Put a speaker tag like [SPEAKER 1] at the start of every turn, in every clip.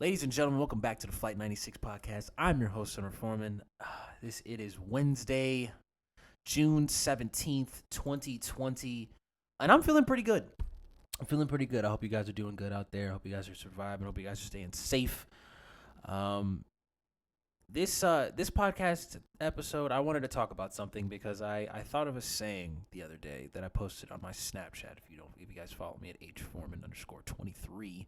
[SPEAKER 1] Ladies and gentlemen, welcome back to the Flight 96 podcast. I'm your host, Hunter Foreman. It is Wednesday, June 17th, 2020, and I'm feeling pretty good. I hope you guys are doing good out there. I hope you guys are surviving. I hope you guys are staying safe. Um, this podcast episode, I wanted to talk about something because I thought of a saying the other day that I posted on my Snapchat. If you guys follow me at hforeman_23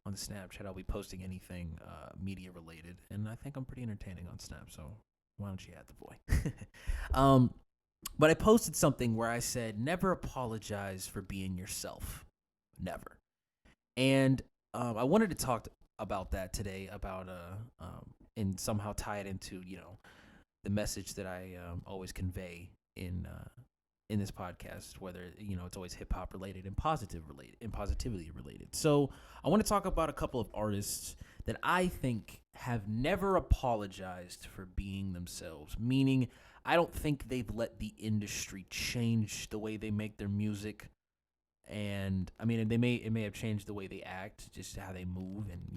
[SPEAKER 1] on the Snapchat, I'll be posting anything media related, and I think I'm pretty entertaining on Snap. So why don't you add the boy? But I posted something where I said, "Never apologize for being yourself, never." And I wanted to talk about that today, and somehow tie it into the message that I always convey in this podcast, whether it's always hip hop related and positivity related. So I want to talk about a couple of artists that I think have never apologized for being themselves. Meaning, I don't think they've let the industry change the way they make their music. And I mean, it may have changed the way they act, just how they move, and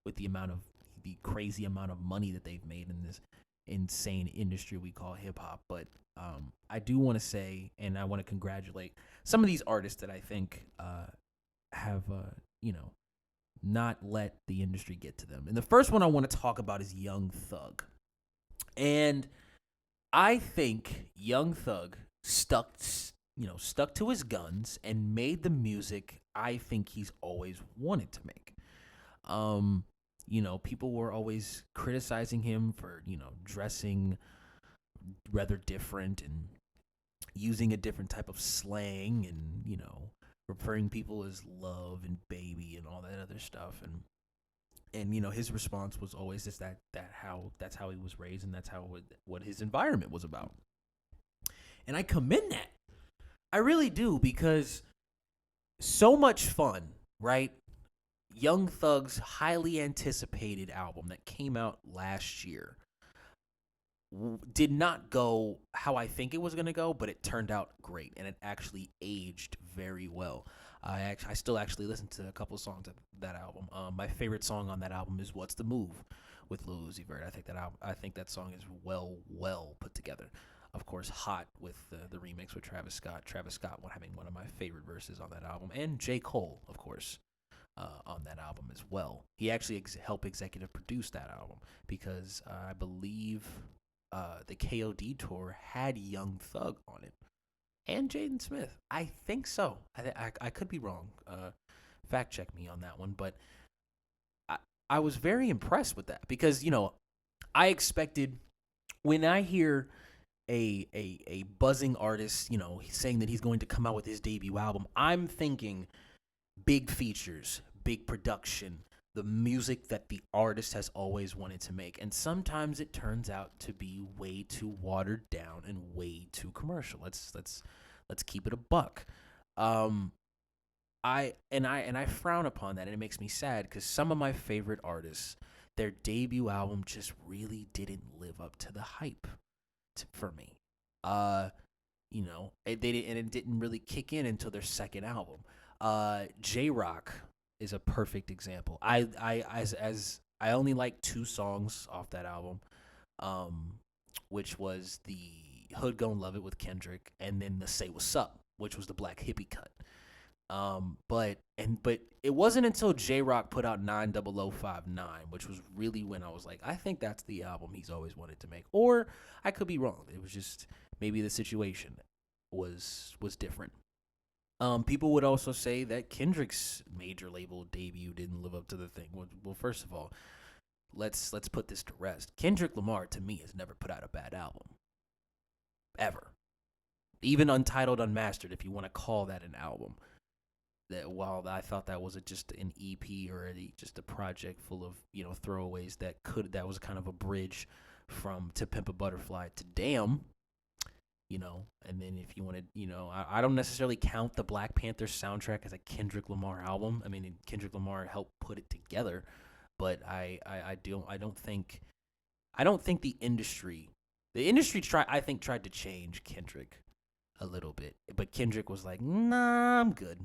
[SPEAKER 1] with the crazy amount of money that they've made in this insane industry we call hip hop. But I do want to say, and I want to congratulate some of these artists that I think have not let the industry get to them. And the first one I want to talk about is Young Thug. And I think Young Thug stuck to his guns and made the music I think he's always wanted to make. People were always criticizing him for, dressing rather different and using a different type of slang and, referring people as love and baby and all that other stuff. And his response was always just that's how he was raised, and that's what his environment was about. And I commend that. I really do, because so much fun, right? Young Thug's highly anticipated album that came out last year did not go how I think it was going to go, but it turned out great, and it actually aged very well. I still actually listen to a couple songs of that album. My favorite song on that album is "What's the Move" with Lil Uzi Vert. I think that song is well put together. Of course, "Hot" with the remix with Travis Scott. Travis Scott having one of my favorite verses on that album, and J. Cole, of course, on that album as well. He actually helped executive produce that album because I believe the KOD tour had Young Thug on it and Jaden Smith. I think so. I could be wrong. Fact check me on that one. But I was very impressed with that because, I expected, when I hear a buzzing artist, saying that he's going to come out with his debut album, I'm thinking big features, big production, the music that the artist has always wanted to make. And sometimes it turns out to be way too watered down and way too commercial. Let's keep it a buck. I frown upon that, and it makes me sad because some of my favorite artists, their debut album just really didn't live up to the hype for me. It didn't really kick in until their second album. J-Rock is a perfect example. I only like two songs off that album, which was the Hood Gon' Love It with Kendrick, and then the Say What's Up, which was the Black Hippie cut. But it wasn't until J-Rock put out 90059, which was really when I was like, I think that's the album he's always wanted to make. Or I could be wrong. It was just maybe the situation was different. People would also say that Kendrick's major label debut didn't live up to the thing. Well, first of all, let's put this to rest. Kendrick Lamar, to me, has never put out a bad album. Ever. Even Untitled Unmastered, if you want to call that an album. That while I thought that was just an EP or just a project full of throwaways that was kind of a bridge from To Pimp a Butterfly to Damn, and then if you want to, I don't necessarily count the Black Panther soundtrack as a Kendrick Lamar album. I mean, Kendrick Lamar helped put it together, but I don't think the industry tried to change Kendrick a little bit, but Kendrick was like, nah, I'm good.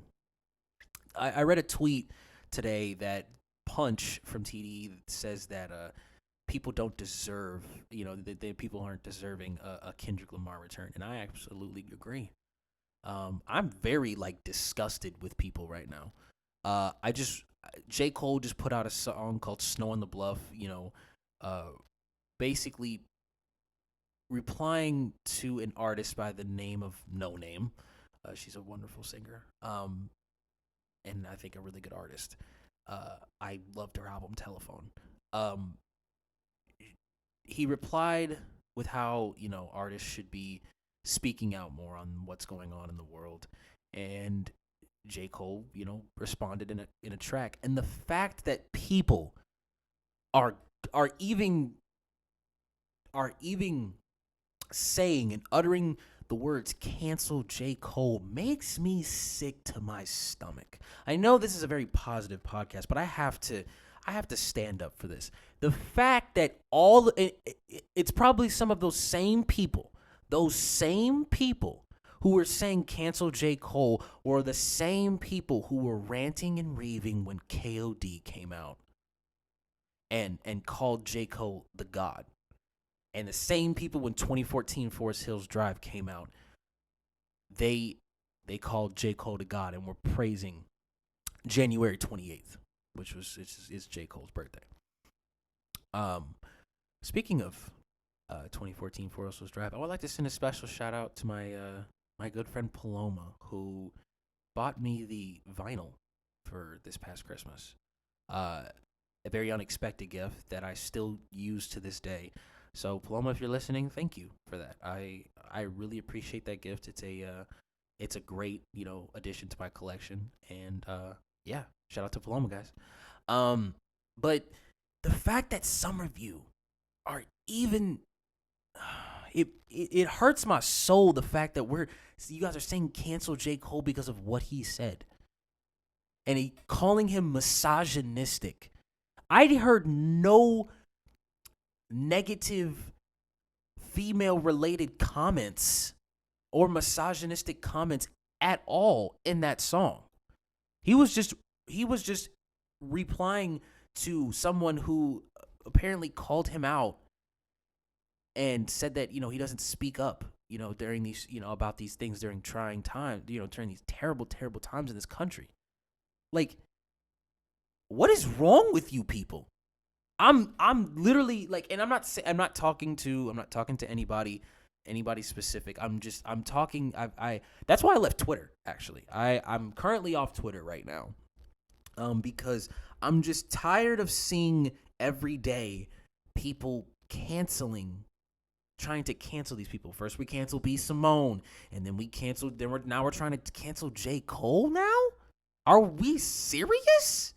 [SPEAKER 1] I read a tweet today that Punch from TDE says that people don't deserve, that people aren't deserving a Kendrick Lamar return, and I absolutely agree. I'm very disgusted with people right now. J. Cole just put out a song called "Snow on the Bluff." Basically replying to an artist by the name of No Name. She's a wonderful singer, and I think a really good artist. I loved her album Telephone. He replied with how artists should be speaking out more on what's going on in the world, and J. Cole responded in a track. And the fact that people are even saying and uttering the words "cancel J. Cole" makes me sick to my stomach. I know this is a very positive podcast, but I have to stand up for this. The fact that it's probably some of those same people who were saying "cancel J. Cole" were the same people who were ranting and raving when KOD came out and called J. Cole the God. And the same people when 2014 Forest Hills Drive came out, they called J. Cole the God and were praising January 28th, which is J. Cole's birthday. Speaking of 2014 Forest Hills Drive, I would like to send a special shout out to my good friend Paloma, who bought me the vinyl for this past Christmas. A very unexpected gift that I still use to this day. So Paloma, if you're listening, thank you for that. I really appreciate that gift. It's a great addition to my collection, and yeah, shout out to Paloma, guys. But the fact that some of you are even it hurts my soul. The fact that you guys are saying "cancel J. Cole" because of what he said, and calling him misogynistic. I heard no negative female-related comments or misogynistic comments at all in that song. He was just replying to someone who apparently called him out and said that he doesn't speak up during these about these things during trying time, during these terrible times in this country. Like, what is wrong with you people? I'm literally and I'm not talking to anybody specific. I'm talking. That's why I left Twitter. Actually, I'm currently off Twitter right now, because I'm just tired of seeing every day people trying to cancel these people. First we cancel B. Simone, and then we canceled. Now we're trying to cancel J. Cole. Now, are we serious?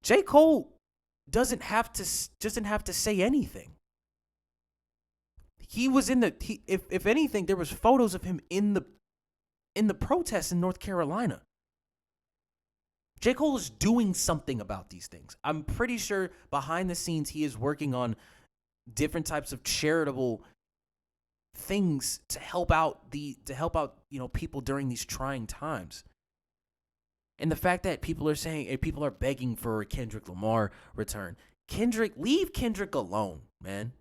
[SPEAKER 1] J. Cole doesn't have to say anything. He was if anything, there was photos of him in the protests in North Carolina. J. Cole is doing something about these things. I'm pretty sure behind the scenes he is working on different types of charitable things to help out people during these trying times. And the fact that people are begging for a Kendrick Lamar return. Leave Kendrick alone, man.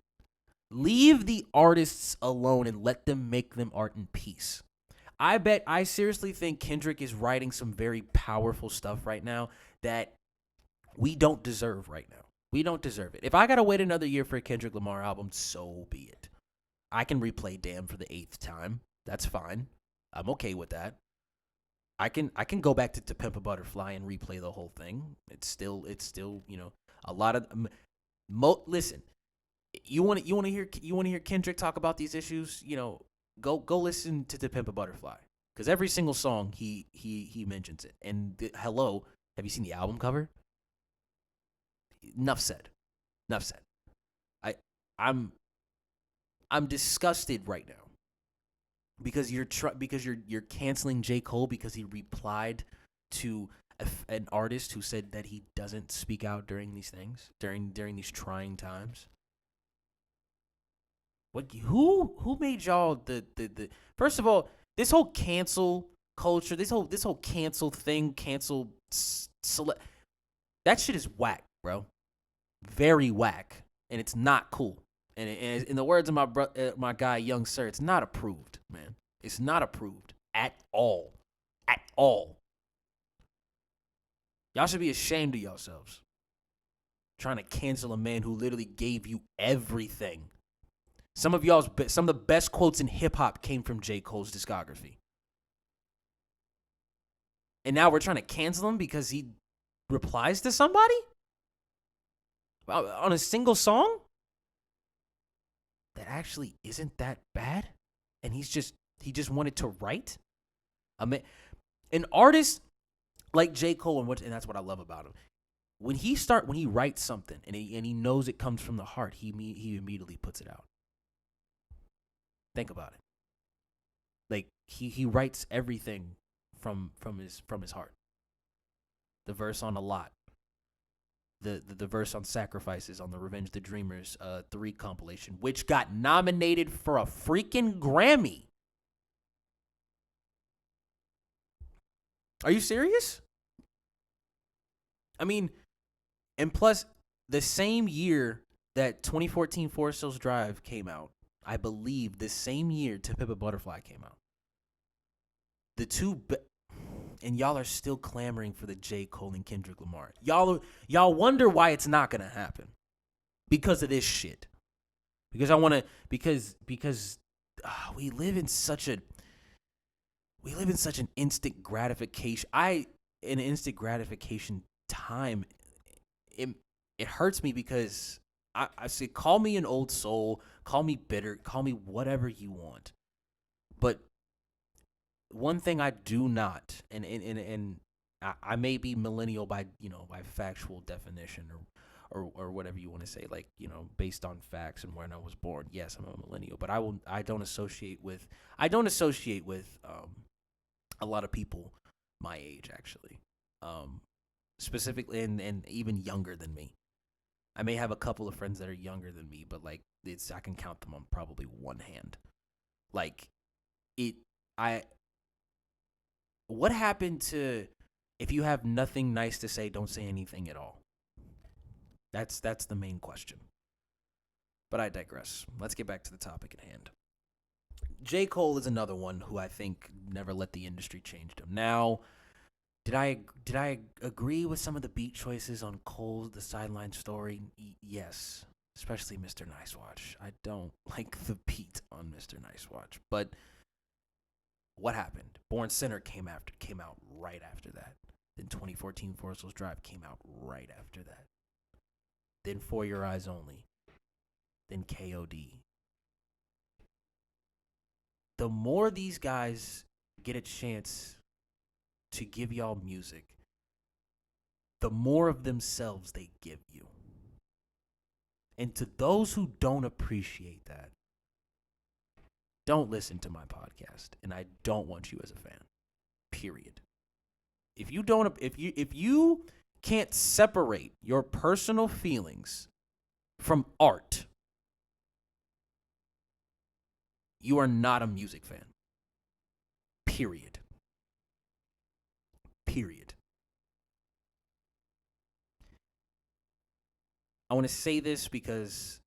[SPEAKER 1] Leave the artists alone and let them make them art in peace. I seriously think Kendrick is writing some very powerful stuff right now that we don't deserve right now. We don't deserve it. If I gotta wait another year for a Kendrick Lamar album, so be it. I can replay Damn for the 8th time. That's fine. I'm okay with that. I can go back to Pimp a Butterfly and replay the whole thing. It's still a lot of listen. You want to hear Kendrick talk about these issues? Go listen to Pimp a Butterfly, because every single song he mentions it. And hello, have you seen the album cover? Enough said. I'm disgusted right now. Because you're canceling J. Cole because he replied to an artist who said that he doesn't speak out during these things, during these trying times. Who made y'all the first of all, this whole cancel culture, this whole cancel thing, That shit is whack, bro. Very whack, and it's not cool. And in the words of my guy Young Sir, it's not approved, man. It's not approved at all, at all. Y'all should be ashamed of yourselves, trying to cancel a man who literally gave you everything. Some of the best quotes in hip hop came from J. Cole's discography. And now we're trying to cancel him because he replies to somebody on a single song that actually isn't that bad, and he just wanted to write. An artist like J. Cole, and that's what I love about him. When he writes something and he knows it comes from the heart, he immediately puts it out. Think about it. Like he writes everything from his heart. The verse on A Lot. The verse on Sacrifices on the Revenge the Dreamers 3 compilation, which got nominated for a freaking Grammy. Are you serious? I mean, and plus, the same year that 2014 Forest Hills Drive came out, I believe the same year To Pimp a Butterfly came out. The two, and y'all are still clamoring for the J. Cole and Kendrick Lamar. Y'all wonder why it's not gonna happen because of this shit. Because we live in such an instant gratification. In instant gratification time, it hurts me because I say, call me an old soul, call me bitter, call me whatever you want, but one thing I do not, and I may be millennial by factual definition or whatever you want to say, like, based on facts and when I was born. Yes, I'm a millennial, but I don't associate with a lot of people my age, actually, specifically and even younger than me. I may have a couple of friends that are younger than me, but like I can count them on probably one hand. Like what happened to if you have nothing nice to say, don't say anything at all? That's the main question. But I digress. Let's get back to the topic at hand. J. Cole is another one who I think never let the industry change him. Now, did I agree with some of the beat choices on Cole's The Sideline Story? Yes, especially Mr. Nice Watch. I don't like the beat on Mr. Nice Watch, but what happened? Born Sinner came out right after that. Then 2014 Forest Hills Drive came out right after that. Then For Your Eyes Only. Then KOD. The more these guys get a chance to give y'all music, the more of themselves they give you. And to those who don't appreciate that, don't listen to my podcast, and I don't want you as a fan. Period. If you can't separate your personal feelings from art, you are not a music fan. Period. I want to say this because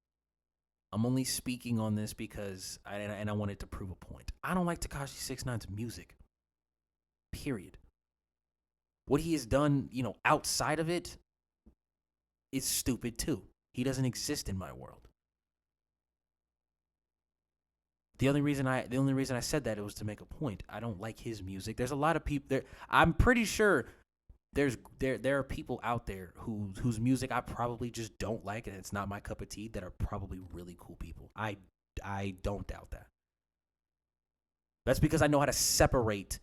[SPEAKER 1] I'm only speaking on this because I wanted to prove a point. I don't like Tekashi 6ix9ine's music. Period. What he has done, outside of it is stupid too. He doesn't exist in my world. The only reason I said that, it was to make a point. I don't like his music. There's a lot of people there. I'm pretty sure there are people out there whose music I probably just don't like, and it's not my cup of tea, that are probably really cool people. I don't doubt that. That's because I know how to separate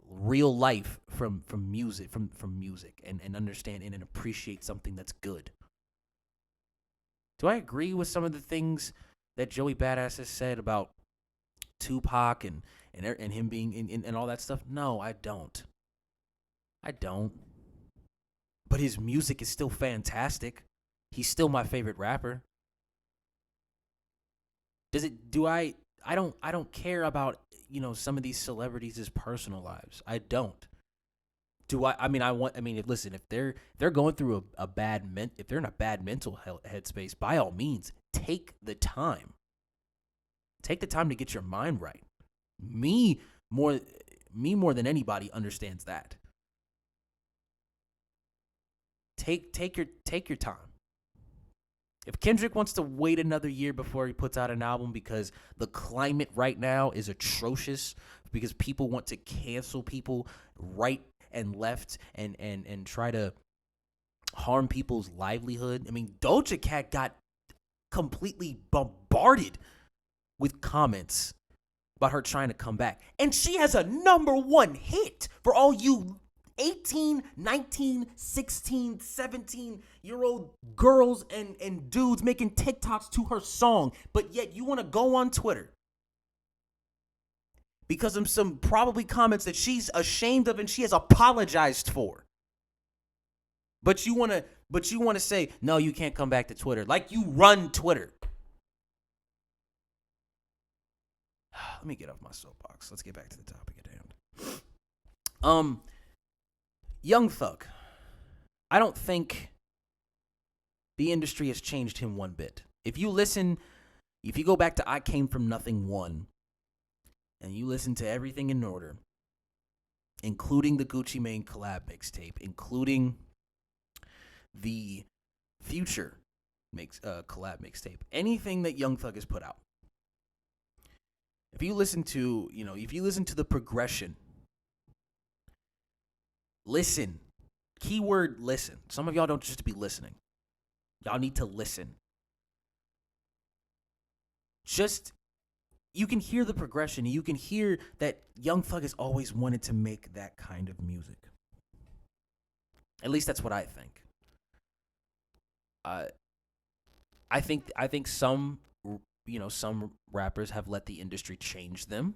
[SPEAKER 1] real life from music and understand and appreciate something that's good. Do I agree with some of the things that Joey Badass has said about Tupac and him being and all that stuff? No, I don't. But his music is still fantastic. He's still my favorite rapper. I don't care about, some of these celebrities' personal lives. I don't. Do I? I mean, I want. I mean, listen, if they're going through if they're in a bad mental headspace, by all means, take the time. Take the time to get your mind right. Me more, me more than anybody understands that. Take your time. If Kendrick wants to wait another year before he puts out an album because the climate right now is atrocious, because people want to cancel people right and left and try to harm people's livelihood. I mean, Doja Cat got completely bombarded with comments about her trying to come back. And she has a #1 hit for all you 18, 19, 16, 17-year-old girls and dudes making TikToks to her song. But yet you want to go on Twitter because of some probably comments that she's ashamed of and she has apologized for. But you want to say, no, you can't come back to Twitter. Like you run Twitter. Let me get off my soapbox. Let's get back to the topic at hand. Young Thug. I don't think the industry has changed him one bit. If you go back to I Came From Nothing 1, and you listen to everything in order, including the Gucci Mane collab mixtape, including the Future collab mixtape, anything that Young Thug has put out, if you listen to the progression, listen, keyword listen. Some of y'all don't just be listening. Y'all need to listen. You can hear the progression. You can hear that Young Thug has always wanted to make that kind of music. At least that's what I think. I think some rappers have let the industry change them.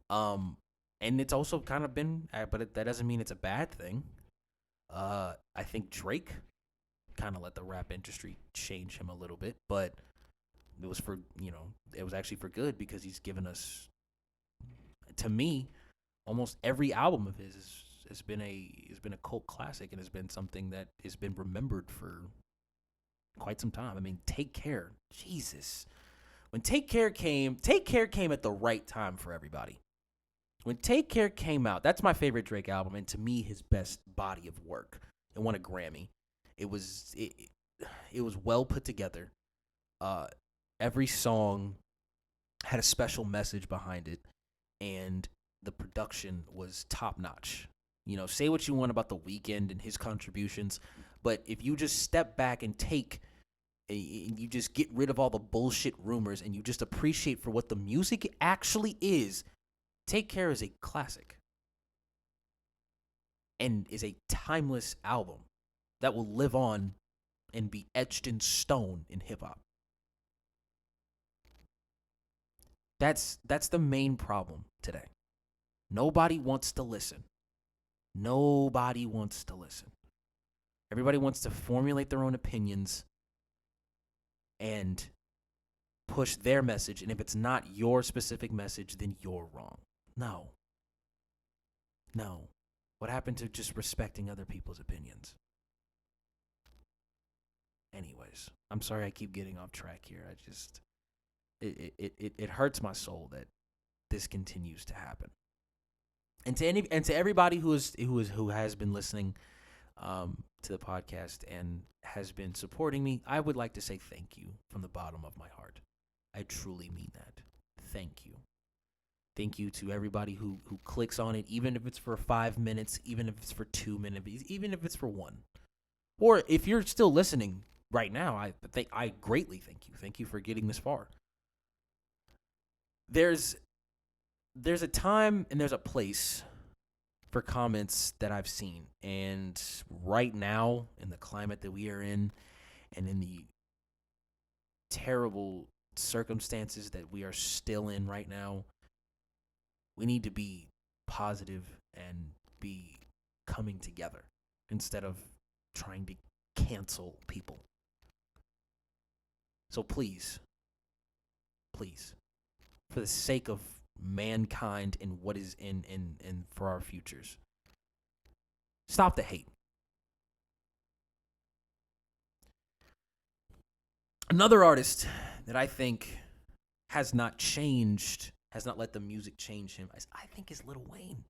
[SPEAKER 1] And it's also kind of been, but that doesn't mean it's a bad thing. I think Drake kind of let the rap industry change him a little bit, but it was actually for good, because he's given us, to me, almost every album of his has been a cult classic and has been something that has been remembered for quite some time. I mean, Take Care, Jesus. When Take Care came at the right time for everybody. When Take Care came out, that's my favorite Drake album, and to me, his best body of work. It won a Grammy. It was well put together. Every song had a special message behind it, and the production was top notch. Say what you want about The Weeknd and his contributions, but if you just step back and you just get rid of all the bullshit rumors and you just appreciate for what the music actually is, Take Care is a classic and is a timeless album that will live on and be etched in stone in hip-hop. That's the main problem today. Nobody wants to listen. Nobody wants to listen. Everybody wants to formulate their own opinions and push their message, and if it's not your specific message, then you're wrong. No. What happened to just respecting other people's opinions? Anyways, I'm sorry I keep getting off track here. It hurts my soul that this continues to happen. And to everybody who has been listening to the podcast and has been supporting me, I would like to say thank you from the bottom of my heart. I truly mean that. Thank you. Thank you to everybody who clicks on it, even if it's for 5 minutes, even if it's for 2 minutes, even if it's for 1. Or if you're still listening right now, I greatly thank you. Thank you for getting this far. There's a time and there's a place for comments that I've seen. And right now, in the climate that we are in, and in the terrible circumstances that we are still in right now, we need to be positive and be coming together instead of trying to cancel people. So please, for the sake of mankind and what is in for our futures, Stop the hate. Another artist that I think has not changed, has not let the music change him, I think is Lil Wayne.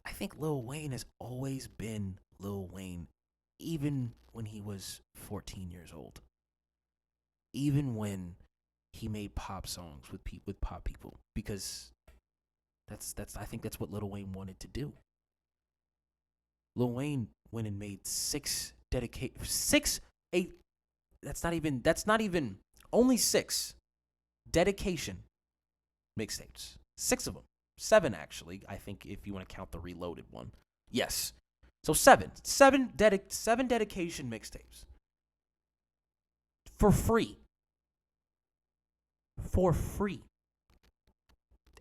[SPEAKER 1] I think Lil Wayne has always been Lil Wayne, even when he was 14 years old. Even when he made pop songs with pop people, because I think that's what Lil Wayne wanted to do. Lil Wayne went and made only 6 dedication mixtapes. 6 of them. 7 actually, I think, if you want to count the Reloaded one. Yes. So 7 dedication mixtapes. For free.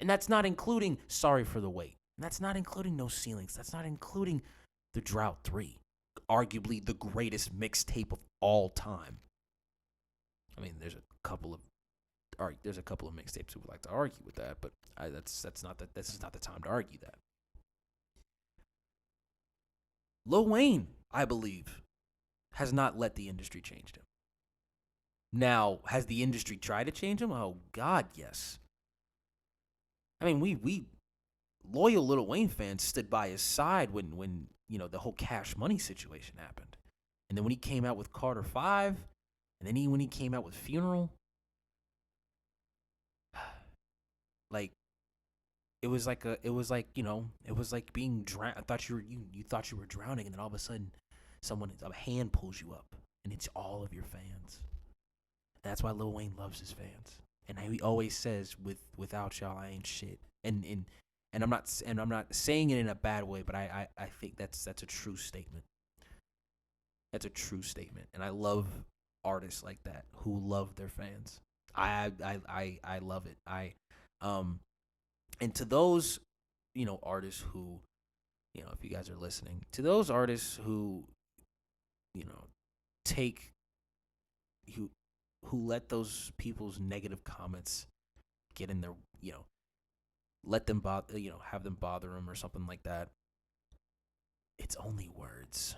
[SPEAKER 1] And that's not including Sorry for the Wait. And that's not including No Ceilings. That's not including The Drought 3. Arguably the greatest mixtape of all time. I mean, there's a couple of mixtapes who would like to argue with that, but this is not the time to argue that. Lil Wayne, I believe, has not let the industry change him. Now, has the industry tried to change him? Oh God, yes. I mean, we loyal Lil Wayne fans stood by his side when the whole Cash Money situation happened. And then when he came out with Carter 5, and then when he came out with Funeral, like it was like being drowned. I thought you thought you were drowning, and then all of a sudden a hand pulls you up, and it's all of your fans. That's why Lil Wayne loves his fans. And he always says, without y'all I ain't shit. And I'm not saying it in a bad way, but I think that's a true statement. That's a true statement. And I love artists like that who love their fans. I love it. And to those, artists who, if you guys are listening, to those artists who, who let those people's negative comments get in their, let them have them bother them or something like that. It's only words.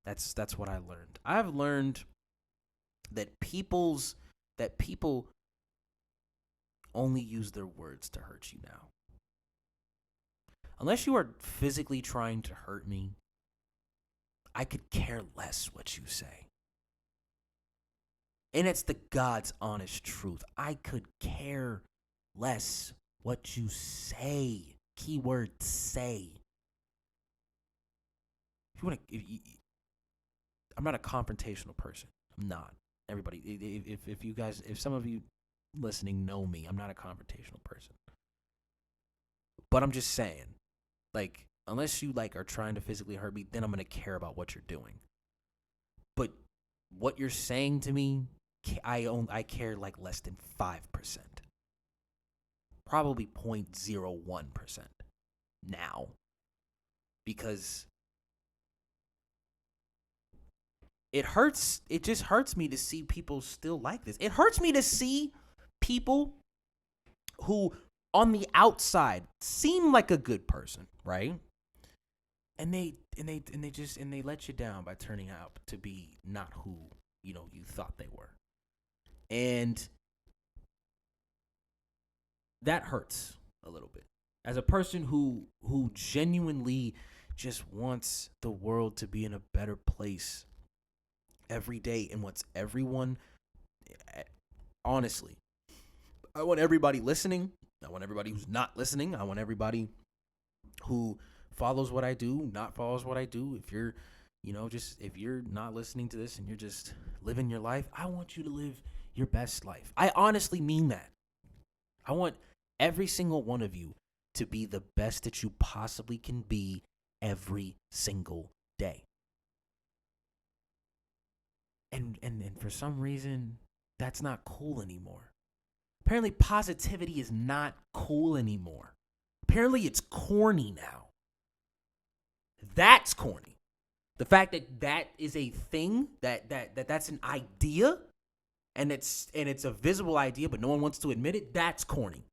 [SPEAKER 1] That's what I learned. I've learned that people only use their words to hurt you now. Unless you are physically trying to hurt me, I could care less what you say. And it's the God's honest truth. I could care less what you say. Keyword say. I'm not a confrontational person. I'm not. Everybody, if some of you listening know me, I'm not a confrontational person. But I'm just saying, unless you are trying to physically hurt me, then I'm going to care about what you're doing. But what you're saying to me, I care less than 5%. Probably 0.01% now. Because it hurts. It just hurts me to see people still like this. It hurts me to see people who on the outside seem like a good person, right? And they let you down by turning out to be not who, you thought they were. And that hurts a little bit. As a person who genuinely just wants the world to be in a better place every day and wants everyone, honestly, I want everybody listening. I want everybody who's not listening. I want everybody who follows what I do, not follows what I do. If you're, if you're not listening to this and you're just living your life, I want you to live your best life. I honestly mean that. I want every single one of you to be the best that you possibly can be every single day. And for some reason, that's not cool anymore. Apparently, positivity is not cool anymore. Apparently, it's corny now. That's corny. The fact that is a thing, that's an idea, and it's a visible idea, but no one wants to admit it, that's corny.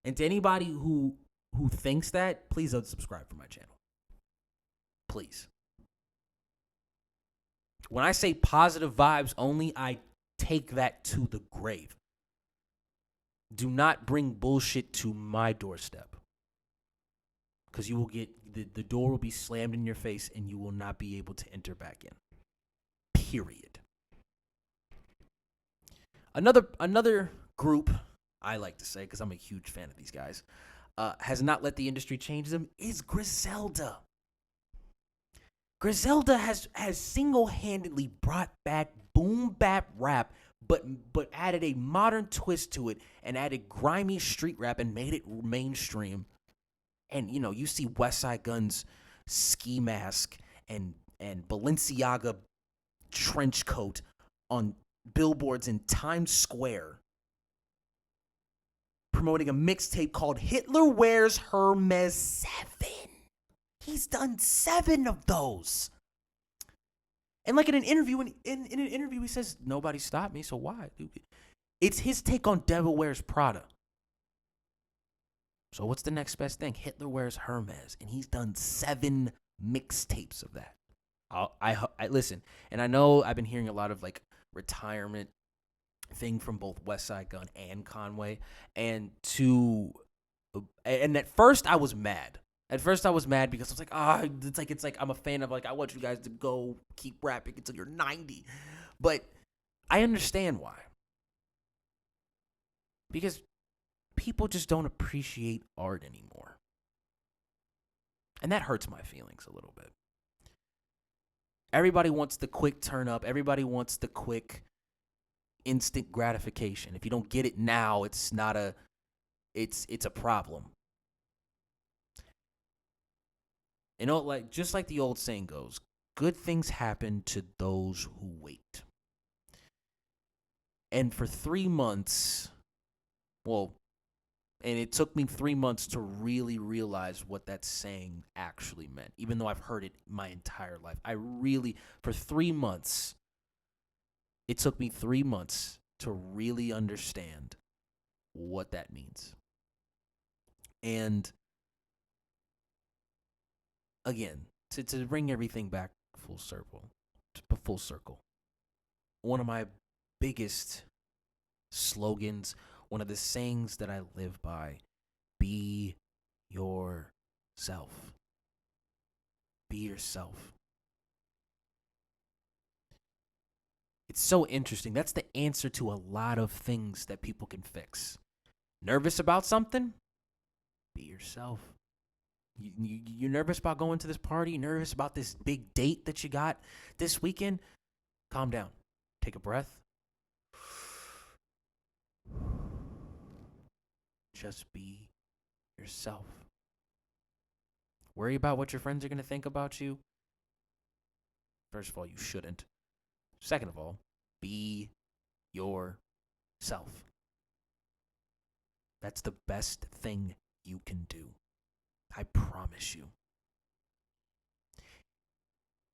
[SPEAKER 1] And to anybody who who thinks that, please unsubscribe from my channel. Please. When I say positive vibes only, I take that to the grave. Do not bring bullshit to my doorstep. Because you will get, the door will be slammed in your face and you will not be able to enter back in. Period. Another group, I like to say, because I'm a huge fan of these guys, has not let the industry change them, is Griselda. Griselda has single-handedly brought back boom bap rap, but added a modern twist to it and added grimy street rap and made it mainstream. And you see Westside Gunn's ski mask and Balenciaga trench coat on billboards in Times Square, promoting a mixtape called Hitler Wears Hermes 7. He's done 7 of those. And like in an interview, in an interview, he says, nobody stopped me, so why? It's his take on Devil Wears Prada. So what's the next best thing? Hitler Wears Hermes, and he's done 7 mixtapes of that. I listen, and I know I've been hearing a lot of like retirement thing from both Westside Gunn and Conway, and at first I was mad. At first I was mad because I was like, it's like I'm a fan of, like, I want you guys to go keep rapping until you're 90. But I understand why. Because people just don't appreciate art anymore. And that hurts my feelings a little bit. Everybody wants the quick turn up. Everybody wants the quick instant gratification. If you don't get it now, it's a problem. Like just like the old saying goes, good things happen to those who wait. And for 3 months, and it took me 3 months to really realize what that saying actually meant, even though I've heard it my entire life. For 3 months, it took me 3 months to really understand what that means. And again, to bring everything back full circle, one of my biggest slogans, one of the sayings that I live by, be yourself. Be yourself. It's so interesting. That's the answer to a lot of things that people can fix. Nervous about something? Be yourself. You're nervous about going to this party? You're nervous about this big date that you got this weekend? Calm down. Take a breath. Just be yourself. Worry about what your friends are going to think about you? First of all, you shouldn't. Second of all, be yourself. That's the best thing you can do. I promise you.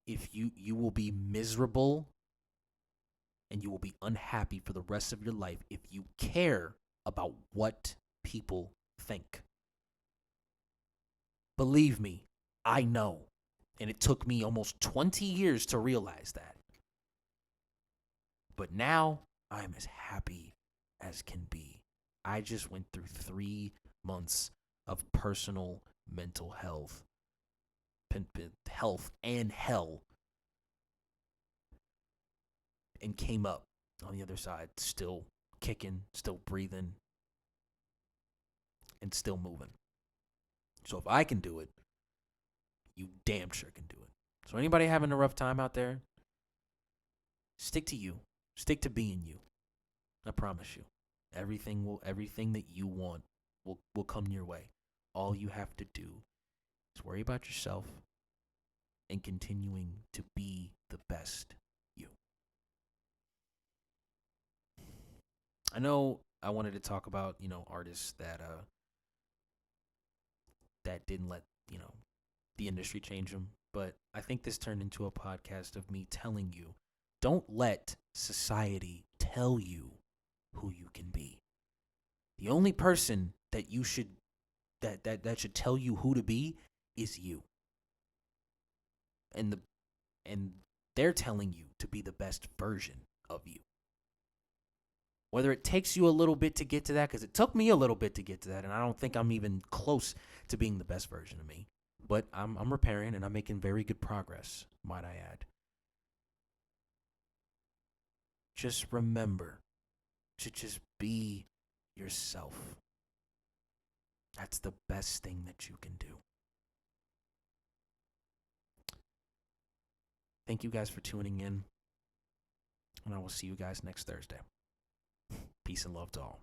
[SPEAKER 1] If you will be miserable and you will be unhappy for the rest of your life if you care about what people think. Believe me, I know. And it took me almost 20 years to realize that. But now I'm as happy as can be. I just went through 3 months of personal mental health and hell, and came up on the other side, still kicking, still breathing, and still moving. So if I can do it, you damn sure can do it. So anybody having a rough time out there, stick to you. Stick to being you. I promise you. Everything that you want will come your way. All you have to do is worry about yourself and continuing to be the best you. I know I wanted to talk about, artists that didn't let, the industry change them, but I think this turned into a podcast of me telling you, don't let society tell you who you can be. The only person that you should that should tell you who to be is you. And they're telling you to be the best version of you. Whether it takes you a little bit to get to that, because it took me a little bit to get to that, and I don't think I'm even close to being the best version of me. But I'm repairing, and I'm making very good progress, might I add. Just remember to just be yourself. That's the best thing that you can do. Thank you guys for tuning in, and I will see you guys next Thursday. Peace and love to all.